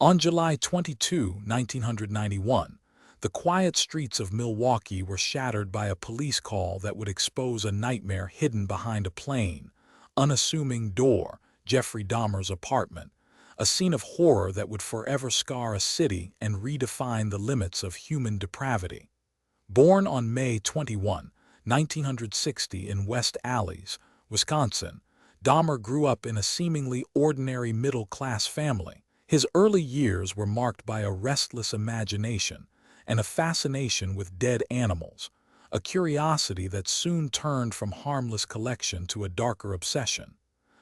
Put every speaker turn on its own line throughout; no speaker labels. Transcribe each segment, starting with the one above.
On July 22, 1991, the quiet streets of Milwaukee were shattered by a police call that would expose a nightmare hidden behind a plain, unassuming door, Jeffrey Dahmer's apartment, a scene of horror that would forever scar a city and redefine the limits of human depravity. Born on May 21, 1960 in West Allis, Wisconsin, Dahmer grew up in a seemingly ordinary middle-class family. His early years were marked by a restless imagination and a fascination with dead animals, a curiosity that soon turned from harmless collection to a darker obsession.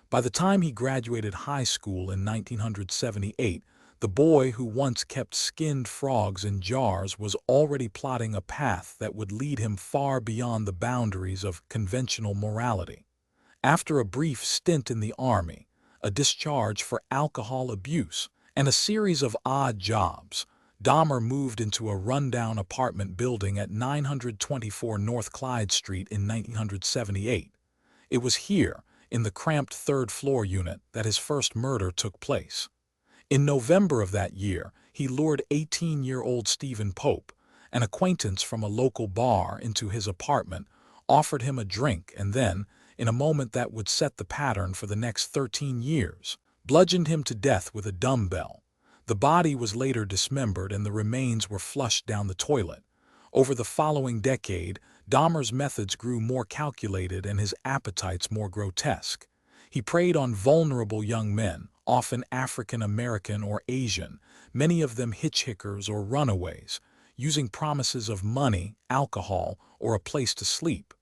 By the time he graduated high school in 1978, the boy who once kept skinned frogs in jars was already plotting a path that would lead him far beyond the boundaries of conventional morality. After a brief stint in the Army, a discharge for alcohol abuse, and a series of odd jobs, Dahmer moved into a rundown apartment building at 924 North Clyde Street in 1978. It was here, in the cramped third-floor unit, that his first murder took place. In November of that year, he lured 18-year-old Stephen Pope, an acquaintance from a local bar, into his apartment, offered him a drink, and then, in a moment that would set the pattern for the next 13 years, bludgeoned him to death with a dumbbell. The body was later dismembered and the remains were flushed down the toilet. Over the following decade, Dahmer's methods grew more calculated and his appetites more grotesque. He preyed on vulnerable young men, often African American or Asian, many of them hitchhikers or runaways, using promises of money, alcohol, or a place to sleep.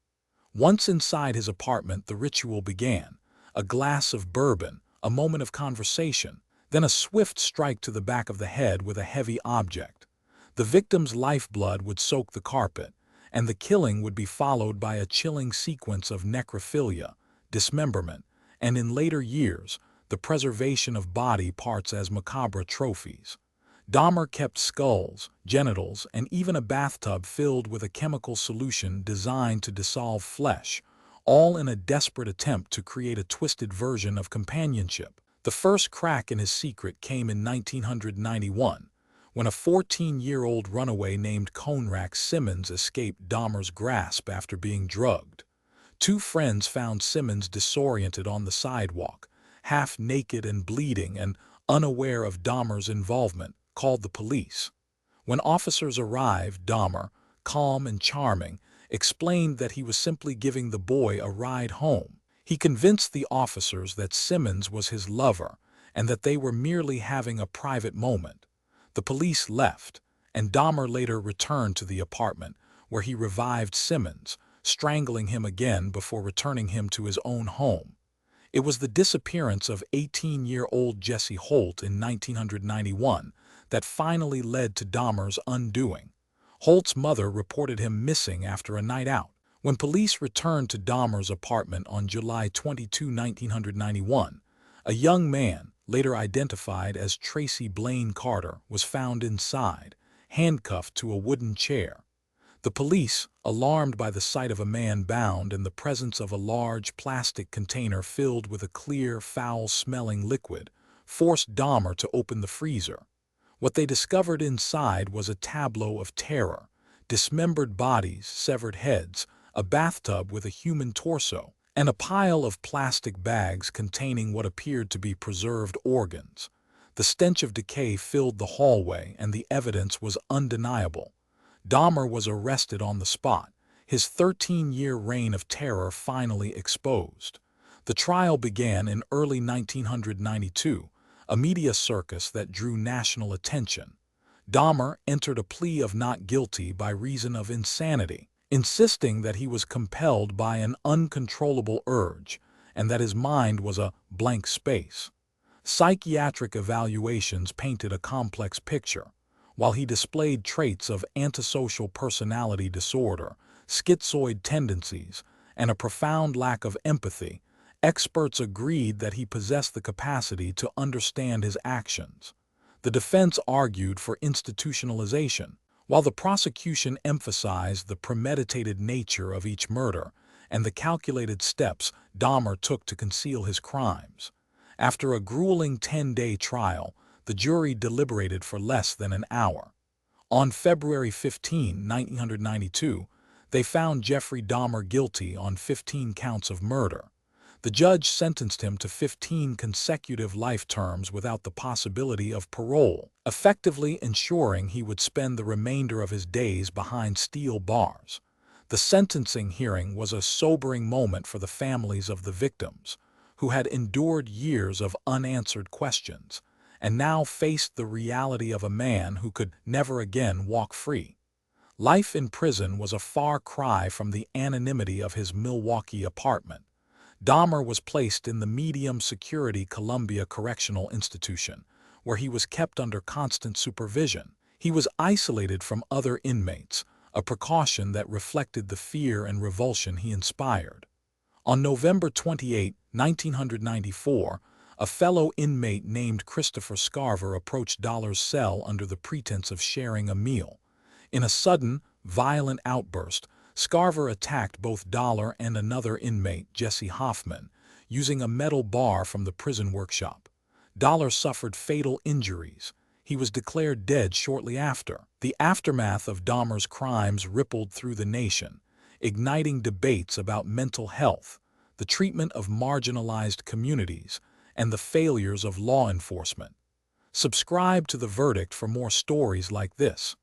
Once inside his apartment, the ritual began: a glass of bourbon, a moment of conversation, then a swift strike to the back of the head with a heavy object. The victim's lifeblood would soak the carpet, and the killing would be followed by a chilling sequence of necrophilia, dismemberment, and in later years, the preservation of body parts as macabre trophies. Dahmer kept skulls, genitals, and even a bathtub filled with a chemical solution designed to dissolve flesh, all in a desperate attempt to create a twisted version of companionship. The first crack in his secret came in 1991, when a 14-year-old runaway named Conrad Simmons escaped Dahmer's grasp after being drugged. Two friends found Simmons disoriented on the sidewalk, half-naked and bleeding, and unaware of Dahmer's involvement, called the police. When officers arrived, Dahmer, calm and charming, explained that he was simply giving the boy a ride home. He convinced the officers that Simmons was his lover and that they were merely having a private moment. The police left, and Dahmer later returned to the apartment, where he revived Simmons, strangling him again before returning him to his own home. It was the disappearance of 18-year-old Jesse Holt in 1991 that finally led to Dahmer's undoing. Holt's mother reported him missing after a night out. When police returned to Dahmer's apartment on July 22, 1991, a young man, later identified as Tracy Blaine Carter, was found inside, handcuffed to a wooden chair. The police, alarmed by the sight of a man bound in the presence of a large plastic container filled with a clear, foul-smelling liquid, forced Dahmer to open the freezer. What they discovered inside was a tableau of terror: dismembered bodies, severed heads, a bathtub with a human torso, and a pile of plastic bags containing what appeared to be preserved organs. The stench of decay filled the hallway, and the evidence was undeniable. Dahmer was arrested on the spot, his 13-year reign of terror finally exposed. The trial began in early 1992, a media circus that drew national attention. Dahmer entered a plea of not guilty by reason of insanity, insisting that he was compelled by an uncontrollable urge and that his mind was a blank space. Psychiatric evaluations painted a complex picture. While he displayed traits of antisocial personality disorder, schizoid tendencies, and a profound lack of empathy, experts agreed that he possessed the capacity to understand his actions. The defense argued for institutionalization, while the prosecution emphasized the premeditated nature of each murder and the calculated steps Dahmer took to conceal his crimes. After a grueling 10-day trial, The jury deliberated for less than an hour. On February 15, 1992, they found Jeffrey Dahmer guilty on 15 counts of murder. The judge sentenced him to 15 consecutive life terms without the possibility of parole, effectively ensuring he would spend the remainder of his days behind steel bars. The sentencing hearing was a sobering moment for the families of the victims, who had endured years of unanswered questions, and now faced the reality of a man who could never again walk free. Life in prison was a far cry from the anonymity of his Milwaukee apartment. Dahmer was placed in the medium-security Columbia Correctional Institution, where he was kept under constant supervision. He was isolated from other inmates, a precaution that reflected the fear and revulsion he inspired. On November 28, 1994, a fellow inmate named Christopher Scarver approached Dahmer's cell under the pretense of sharing a meal. In a sudden, violent outburst, Scarver attacked both Dahmer and another inmate, Jesse Hoffman, using a metal bar from the prison workshop. Dahmer suffered fatal injuries. He was declared dead shortly after. The aftermath of Dahmer's crimes rippled through the nation, igniting debates about mental health, the treatment of marginalized communities, and the failures of law enforcement. Subscribe to The Verdict for more stories like this.